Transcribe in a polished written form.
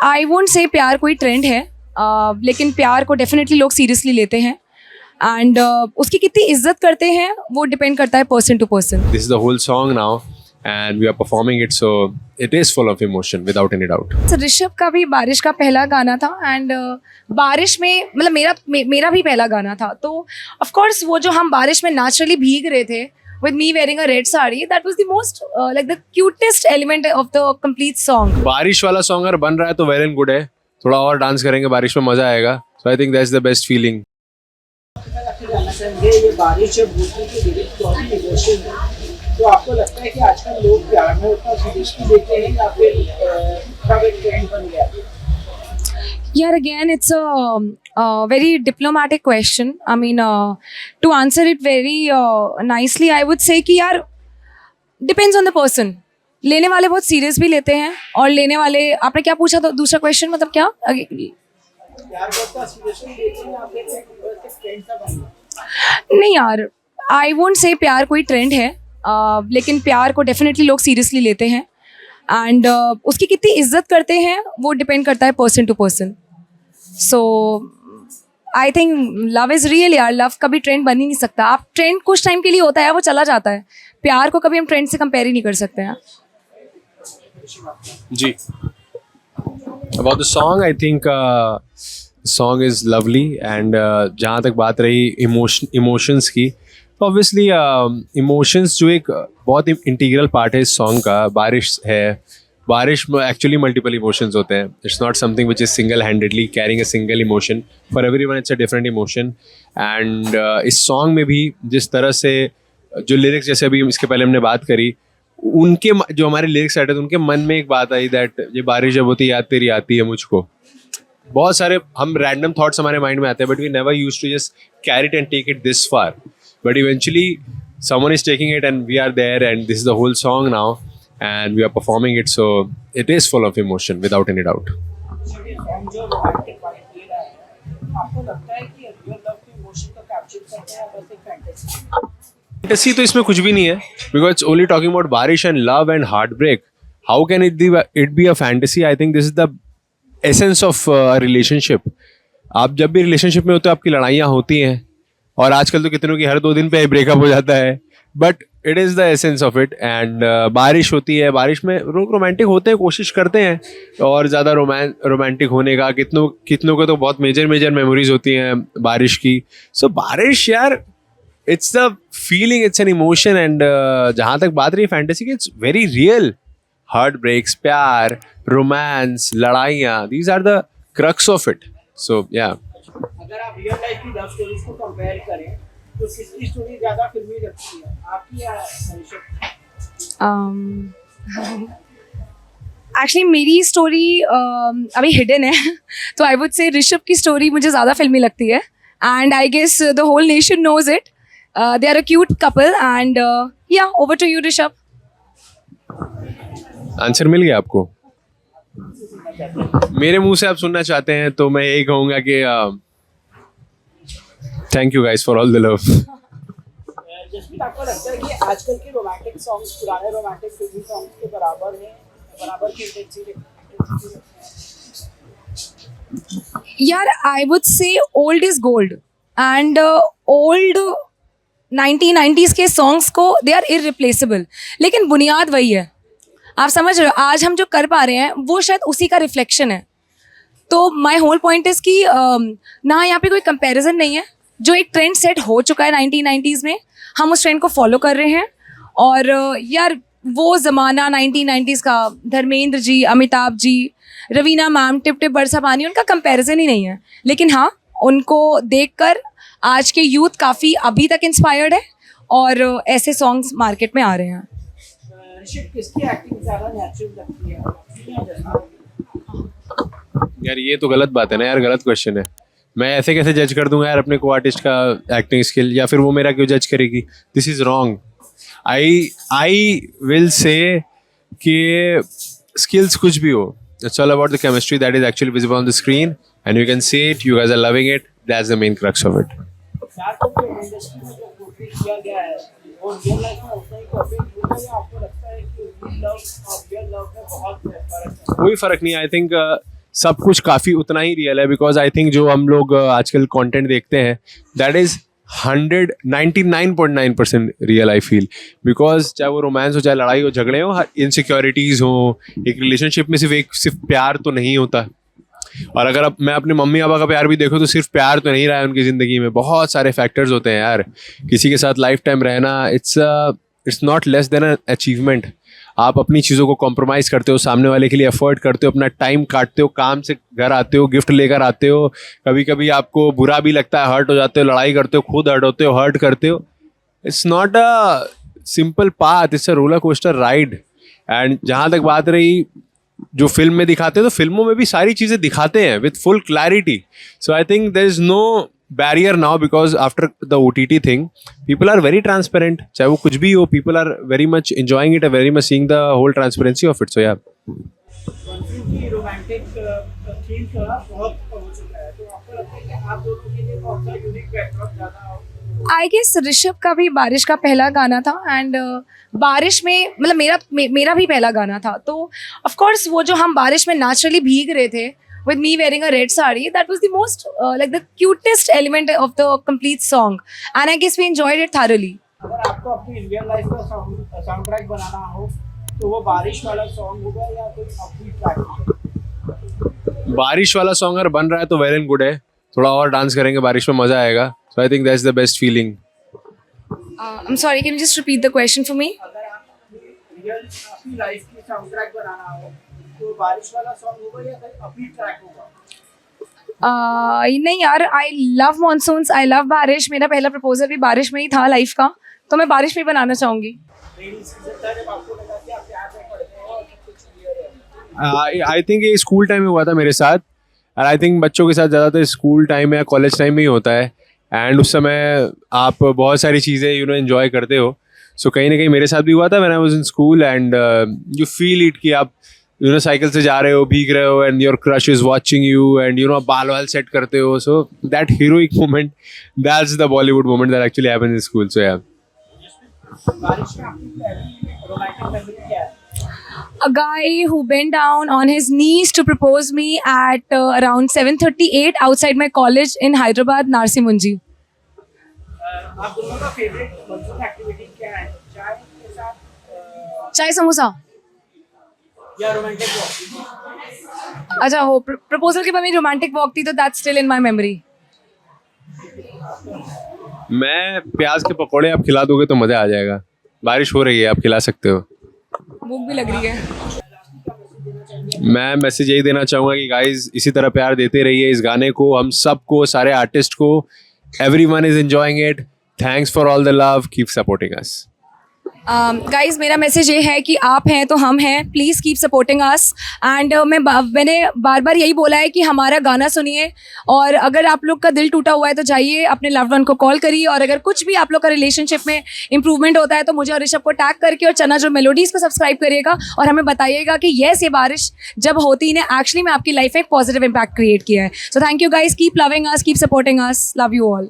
I won't say प्यार कोई trend है, लेकिन प्यार को डेफिनेटली लोग सीरियसली लेते हैं एंड उसकी कितनी इज्जत करते हैं वो डिपेंड करता है person to person. This is the whole song now, and we are performing it, so it is full of emotion without any doubt. Rishabh का भी बारिश का पहला गाना था एंड बारिश में मतलब मेरा भी पहला गाना था, तो ऑफ कोर्स वो जो हम बारिश में नेचुरली भीग रहे थे with me wearing a red sari, that was the most like the cutest element of the complete song. बारिश वाला सॉन्ग अगर बन रहा है तो वेल एंड गुड है. थोड़ा और डांस करेंगे, बारिश में मजा आएगा. So I think that's the best feeling. ये बारिश जब भूतनी की लिरिक्स बहुत ही इमोशनल है, तो आपको लगता है कि आजकल लोग प्यार में उतना सीरियसली लेते हैं या फिर कब एक ट्रेंड बन गया? Yeah, again, it's a very diplomatic question. I mean, to answer it very nicely, I would say कि यार depends on the person. लेने वाले बहुत सीरियस भी लेते हैं और लेने वाले, आपने क्या पूछा था दूसरा क्वेश्चन, मतलब क्या? प्यार को उतना सीरियसली लेते हैं या फिर एक ट्रेंड सा बन गया? नहीं यार, आई वोंट से प्यार कोई ट्रेंड है, लेकिन प्यार को डेफिनेटली लोग सीरियसली लेते हैं एंड उसकी कितनी इज्जत करते हैं वो डिपेंड करता है person to person. So I think love is real यार. लव कभी ट्रेंड बन ही नहीं सकता. आप ट्रेंड कुछ टाइम के लिए होता है, वो चला जाता है. प्यार को कभी हम ट्रेंड से कंपेयर ही नहीं कर सकते हैं. जी. About the song, I think the song is lovely, and जहाँ तक बात रही emotions की, तो obviously emotions जो एक बहुत इंटीग्रल पार्ट है इस सॉन्ग का. बारिश है, बारिश में एक्चुअली मल्टीपल इमोशंस होते हैं. It's not something which is single handedly carrying a single emotion. For everyone it's a different emotion. And इस सॉन्ग में भी जिस तरह से जो लिरिक्स, जैसे अभी इसके पहले हमने बात करी, उनके जो हमारे लिरिक्स आए थे उनके मन में एक बात आई दैट ये बारिश जब होती याद तेरी आती है मुझको. बहुत सारे हम रैंडम थॉट्स हमारे माइंड में आते हैं, but we never use to just carry it and take it this far. But eventually someone is taking it and we are there, and this is the whole song now, and we are performing it, so it is full of emotion without any doubt. ये song जो romantic vibe दे रहा है, आपको लगता है कि real love के emotion को कैप्चर करता है या बस एक फैंटेसी? फैंटेसी तो इसमें कुछ भी नहीं है, because it's only talking about बारिश and love and heartbreak. How can it be a fantasy? I think this is the essence of a relationship. आप जब भी रिलेशनशिप में होते हो आपकी लड़ाइयाँ होती हैं, और आजकल तो कितनों की हर 2 दिन पे ब्रेकअप हो जाता है, but it is the essence of it. And बारिश होती है, बारिश में लोग रोमांटिक होते हैं, कोशिश करते हैं और ज़्यादा रोमांटिक होने का. कितनों को तो बहुत मेजर मेमोरीज होती हैं बारिश की. सो बारिश यार, it's the feeling, it's an emotion. And जहाँ तक बात रही फैंटेसी की, it's very real. Heart breaks, प्यार, रोमांस, लड़ाइयाँ, these are the crux of it. So yeah, अगर आप रियल लाइफ की लव स्टोरीज को कंपेयर करें तो किसकी स्टोरी ज्यादा फिल्मी लगती है, आपकी या ऋषभ? एक्चुअली मेरी स्टोरी अभी हिडन है, तो आई वुड से ऋषभ की स्टोरी मुझे ज़्यादा फिल्मी लगती है. And I guess the whole nation knows it. They are a cute couple and yeah, over to you Rishabh. Answer मिल गया आपको? मेरे मुंह से आप सुनना चाहते हैं तो मैं यही कहूँगा कि thank you guys for all the love. Jasmeet, आपको लगता है कि आजकल के रोमांटिक सॉन्ग्स पुराने रोमांटिक फिल्मी सॉन्ग्स के बराबर हैं, बराबर की इंटेंसिटी? यार I would say old is gold and old 1990s के सॉन्ग्स को दे आर इररिप्लेसेबल, लेकिन बुनियाद वही है. आप समझ रहे हो, आज हम जो कर पा रहे हैं वो शायद उसी का रिफ्लेक्शन है. तो माई होल पॉइंट इज़ कि ना यहाँ पे कोई कंपैरिजन नहीं है. जो एक ट्रेंड सेट हो चुका है 1990s में, हम उस ट्रेंड को फॉलो कर रहे हैं. और यार वो ज़माना 1990s का, Dharmendra ji, Amitabh ji, Raveena ma'am, tip tip बरसा पानी, उनका कंपैरिजन ही नहीं है. लेकिन हाँ, उनको देखकर आज के यूथ काफ़ी अभी तक इंस्पायर्ड है और ऐसे सॉन्ग्स मार्केट में आ रहे हैं. ऋषभ, किसकी एक्टिंग ज़्यादा नेचुरल लगती है? यार ये तो गलत बात है ना यार, गलत क्वेश्चन है. मैं ऐसे कैसे जज कर दूंगा यार अपने को आर्टिस्ट का एक्टिंग स्किल, या फिर वो मेरा क्यों जज करेगी? This is wrong. I will say कि स्किल्स कुछ भी हो, it's all about the chemistry that is actually visible on the screen, and you can see it, you guys are loving it, that's the main crux of it. यार तो industry में जो portrait किया गया है वो रियल लाइफ में उतना ही परफेक्ट होगा, या आपको लगता है कि रियल लव और रियल लव में बहुत फर्क है? कोई फर्क नहीं. आई थिंक सब कुछ काफ़ी उतना ही रियल है, बिकॉज आई थिंक जो हम लोग आजकल कंटेंट देखते हैं that is 99.9% real I feel, because चाहे वो रोमांस हो, चाहे लड़ाई हो, झगड़े हो, इनसिक्योरिटीज़ हो, एक रिलेशनशिप में सिर्फ प्यार तो नहीं होता। और अगर अब मैं अपने मम्मी पापा का प्यार भी देखूँ तो सिर्फ प्यार तो नहीं रहा है उनकी ज़िंदगी में, बहुत सारे फैक्टर्स होते हैं यार। किसी के साथ लाइफ टाइम रहना it's not less than a achievement. आप अपनी चीज़ों को कॉम्प्रोमाइज़ करते हो, सामने वाले के लिए एफर्ट करते हो, अपना टाइम काटते हो, काम से घर आते हो, गिफ्ट लेकर आते हो, कभी कभी आपको बुरा भी लगता है, हर्ट हो जाते हो, लड़ाई करते हो, खुद हर्ट होते हो, हर्ट करते हो। It's not a simple path, it's a roller coaster ride. And जहाँ तक बात रही जो फिल्म में दिखाते हैं, तो फिल्मों में भी सारी चीज़ें दिखाते हैं with full clarity. So I think there is no barrier now, because after the OTT thing people are very transparent, चाहे वो कुछ भी हो, people are very much enjoying it and very much seeing the whole transparency of it. So yeah, की romantic theme थोड़ा बहुत हो चुका है, तो आपको लगता है कि आप दोनों के लिए कौन सा यूनिक बैकड्रॉप ज़्यादा हो? आई गेस ऋषभ का भी बारिश का पहला गाना था, एंड बारिश में मतलब मेरा भी पहला गाना था, तो ऑफ कोर्स वो जो हम बारिश में नेचुरली भीग रहे थे with me wearing a red sari, that was the most like the cutest element of the complete song, and I guess we enjoyed it thoroughly. अगर आपको अपनी रियल लाइफ का साउंड ट्रैक बनाना हो तो वो बारिश वाला सॉन्ग होगा या कोई अपनी ट्रैक होगा? बारिश वाला सॉन्ग अगर बन रहा है तो वेल एंड गुड है, थोड़ा और डांस करेंगे, बारिश में मज़ा आएगा। So I think that's the best feeling. I'm sorry, can you just repeat the question for me? अगर आप अपनी लाइफ की साउंड ट्रैक बनाना हो तो बारिश वाला सॉन्ग होगा या कोई अपनी ट्रैक होगा? नहीं यार, I love monsoons, I love बारिश। मेरा पहला प्रपोजल भी बारिश में ही था लाइफ का, तो मैं बारिश में ही बनाना चाहूँगी। रेनी सीजन था जब आपको लगा कि आप प्यार में पड़ गए हो और सब कुछ क्लियर है। आई थिंक ये स्कूल टाइम में हुआ था मेरे साथ, और आई थिंक बच्चों के साथ ज़्यादातर स्कूल टाइम या कॉलेज टाइम में ही होता है, एंड उस समय आप बहुत सारी चीज़ें एंजॉय करते हो। सो कहीं ना कहीं मेरे साथ भी हुआ था when I was in school, and you feel it कि आप साइकिल से जा रहे हो, भीग रहे हो, and your crush is watching you, and बाल वाल सेट करते हो। So that heroic moment, that's the Bollywood moment that actually happens in school. So yeah बारिश में आपकी पहली रोमांटिक मेमोरी क्या है? A guy who bent down on his knees to propose me at around 7:38 outside my college in Hyderabad, Narsi Munji. आप दोनों का favourite monsoon activity क्या है? चाय के साथ चाय समोसा। या रोमांटिक वॉक? अच्छा हो, प्रपोजल के बाद मेरी रोमांटिक वॉक थी, तो that's still in my memory. मैं प्याज के पकौड़े आप खिला दोगे तो मज़ा आ जाएगा। बारिश हो रही है, आप खिला सकते हो। भूख भी लग रही है। मैं मैसेज यही देना चाहूँगा कि गाइज इसी तरह प्यार देते रहिए इस गाने को, हम सबको, सारे आर्टिस्ट को। Everyone is enjoying it. Thanks for all the love, keep supporting us. Guys मेरा मैसेज ये है कि आप हैं तो हम हैं, please keep supporting us. And मैंने बार बार यही बोला है कि हमारा गाना सुनिए, और अगर आप लोग का दिल टूटा हुआ है तो जाइए अपने लव्ड वन को कॉल करिए, और अगर कुछ भी आप लोग का रिलेशनशिप में इंप्रूवमेंट होता है तो मुझे और ऋषभ को टैग करके और चना जो मेलोडीज़ को सब्सक्राइब करिएगा, और हमें बताइएगा कि येस, ये बारिश जब होती है एक्चुअली में आपकी लाइफ में एक पॉजिटिव इम्पैक्ट क्रिएट किया है। So thank you guys, keep loving us, keep supporting us, love you all.